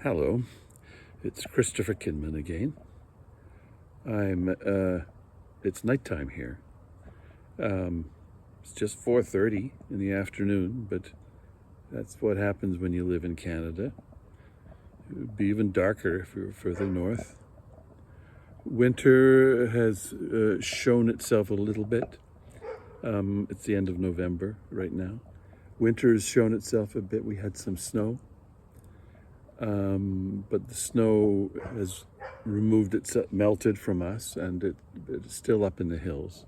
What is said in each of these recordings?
Hello, it's Christopher Kinman again. It's nighttime here. It's just 4:30 in the afternoon, but that's what happens when you live in Canada. It would be even darker if we were further north. Winter has shown itself a little bit. It's the end of November right now. Winter has shown itself a bit. We had some snow. But the snow has removed itself, melted from us, and it's still up in the hills.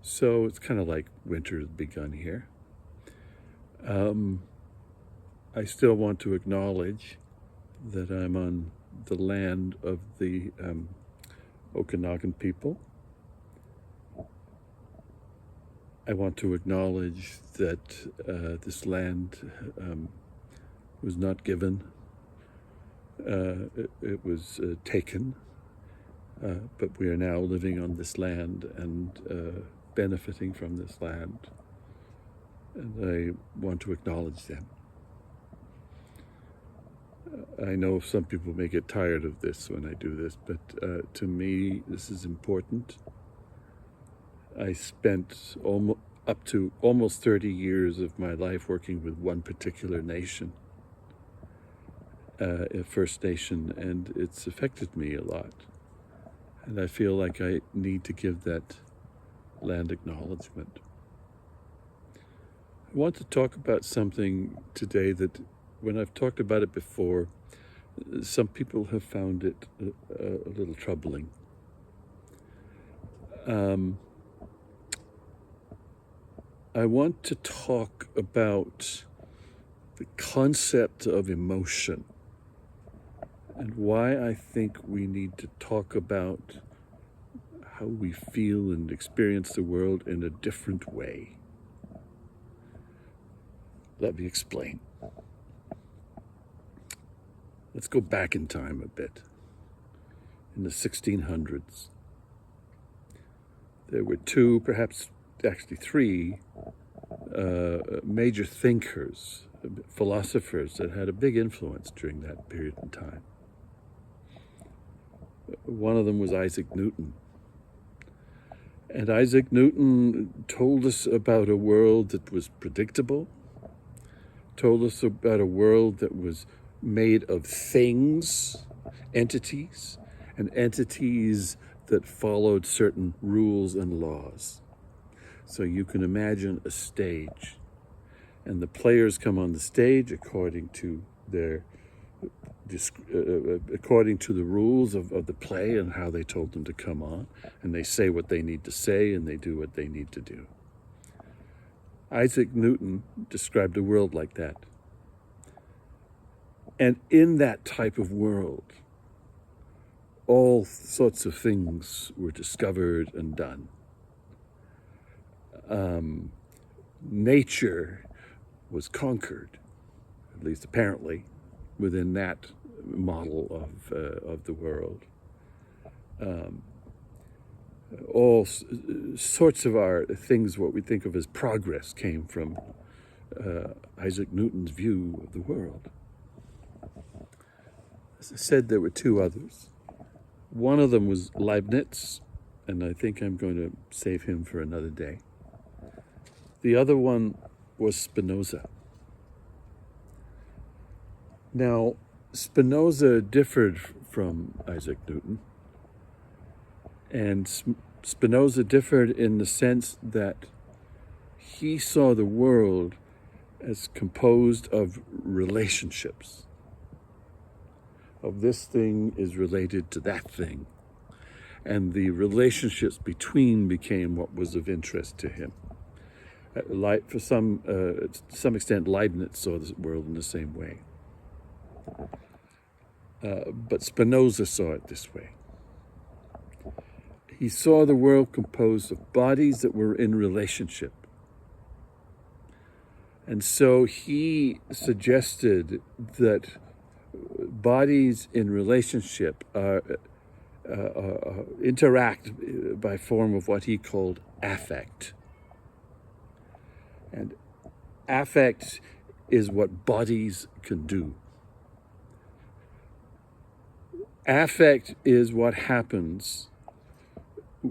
So it's kind of like winter has begun here. I still want to acknowledge that I'm on the land of the Okanagan people. I want to acknowledge that this land was not given. It was taken, but we are now living on this land and benefiting from this land, and I want to acknowledge them. I know some people may get tired of this when I do this, but to me this is important. I spent up to almost 30 years of my life working with one particular nation, a First Nation, and it's affected me a lot. And I feel like I need to give that land acknowledgement. I want to talk about something today that, when I've talked about it before, some people have found it a little troubling. I want to talk about the concept of emotion and why I think we need to talk about how we feel and experience the world in a different way. Let me explain. Let's go back in time a bit. In the 1600s, there were two, perhaps actually three, major thinkers, philosophers that had a big influence during that period in time. One of them was Isaac Newton. And Isaac Newton told us about a world that was predictable, told us about a world that was made of things, entities, and entities that followed certain rules and laws. So you can imagine a stage, and the players come on the stage according to the rules of the play and how they told them to come on, and they say what they need to say and they do what they need to do. Isaac Newton described a world like that. And in that type of world, all sorts of things were discovered and done. Nature was conquered, at least apparently, within that model of the world. All sorts of our things, what we think of as progress, came from Isaac Newton's view of the world. As I said, there were two others. One of them was Leibniz, and I think I'm going to save him for another day. The other one was Spinoza. Now, Spinoza differed from Isaac Newton, and Spinoza differed in the sense that he saw the world as composed of relationships. Of this thing is related to that thing, and the relationships between became what was of interest to him. To some extent, Leibniz saw the world in the same way. But Spinoza saw it this way. He saw the world composed of bodies that were in relationship. And so he suggested that bodies in relationship interact by form of what he called affect. And affect is what bodies can do. Affect is what happens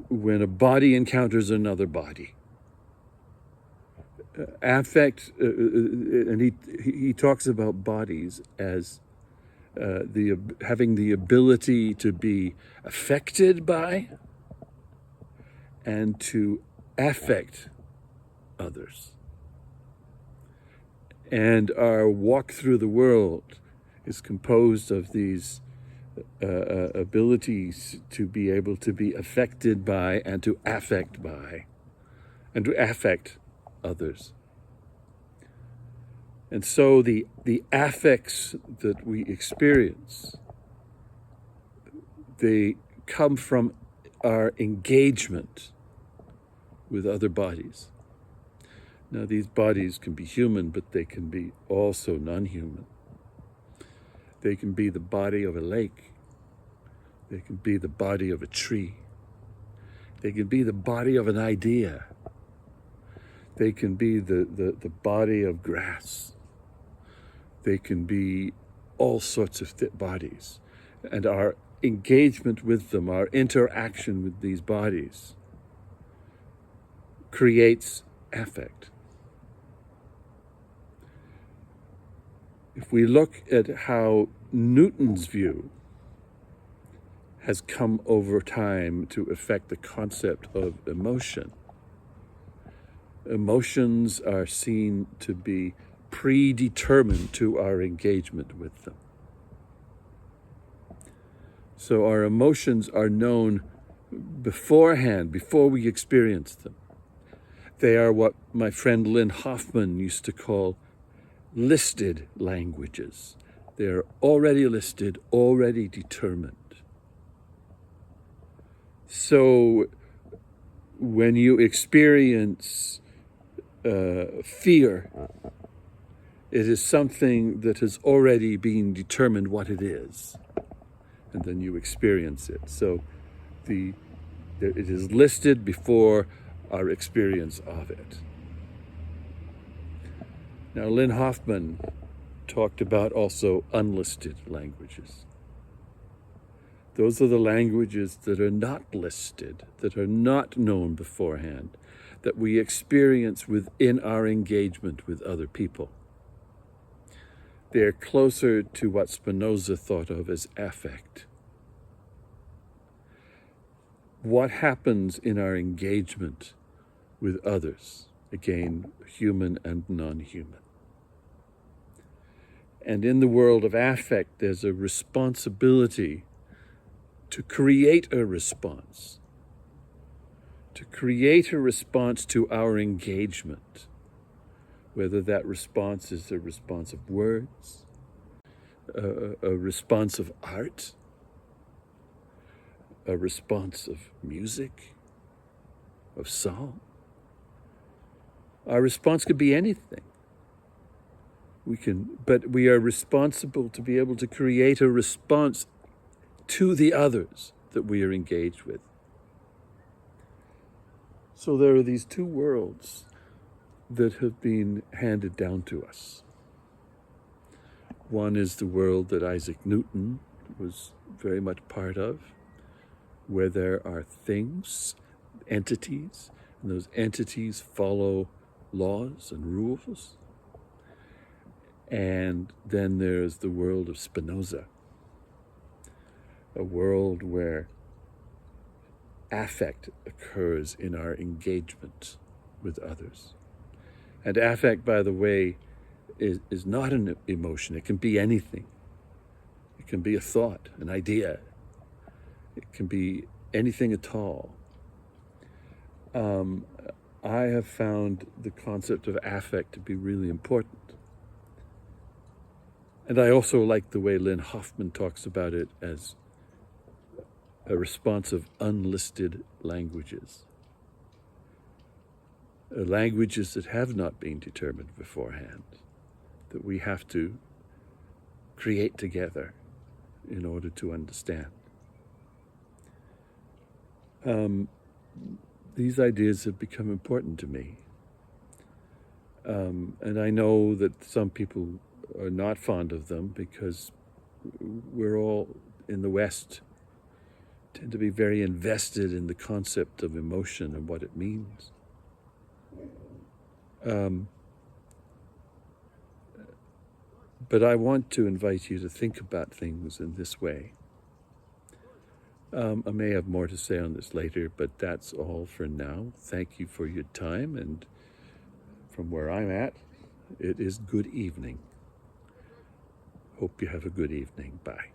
when a body encounters another body. Affect, and he talks about bodies as having the ability to be affected by and to affect others. And our walk through the world is composed of these abilities to be able to be affected by and to affect by and to affect others. And so the affects that we experience, they come from our engagement with other bodies. Now, these bodies can be human, but they can be also non-human. They can be the body of a lake. They can be the body of a tree. They can be the body of an idea. They can be the body of grass. They can be all sorts of bodies. And our engagement with them, our interaction with these bodies, creates affect. If we look at how Newton's view has come over time to affect the concept of emotion, emotions are seen to be predetermined to our engagement with them. So our emotions are known beforehand, before we experience them. They are what my friend Lynn Hoffman used to call listed languages. They are already listed, already determined. So when you experience fear, it is something that has already been determined what it is, and then you experience it. So it is listed before our experience of it. Now, Lynn Hoffman talked about also unlisted languages. Those are the languages that are not listed, that are not known beforehand, that we experience within our engagement with other people. They're closer to what Spinoza thought of as affect. What happens in our engagement with others, again, human and non-human. And in the world of affect, there's a responsibility to create a response, to our engagement, whether that response is a response of words, a response of art, a response of music, of song. Our response could be anything. But we are responsible to be able to create a response to the others that we are engaged with. So there are these two worlds that have been handed down to us. One is the world that Isaac Newton was very much part of, where there are things, entities, and those entities follow laws and rules. And then there's the world of Spinoza, a world where affect occurs in our engagement with others. And affect, by the way, is not an emotion. It can be anything. It can be a thought, an idea. It can be anything at all. I have found the concept of affect to be really important. And I also like the way Lynn Hoffman talks about it as a response of unlisted languages. Languages that have not been determined beforehand, that we have to create together in order to understand. These ideas have become important to me. And I know that some people are not fond of them because we're all in the West tend to be very invested in the concept of emotion and what it means. But I want to invite you to think about things in this way. I may have more to say on this later, but that's all for now. Thank you for your time, and from where I'm at, it is good evening. Hope you have a good evening. Bye.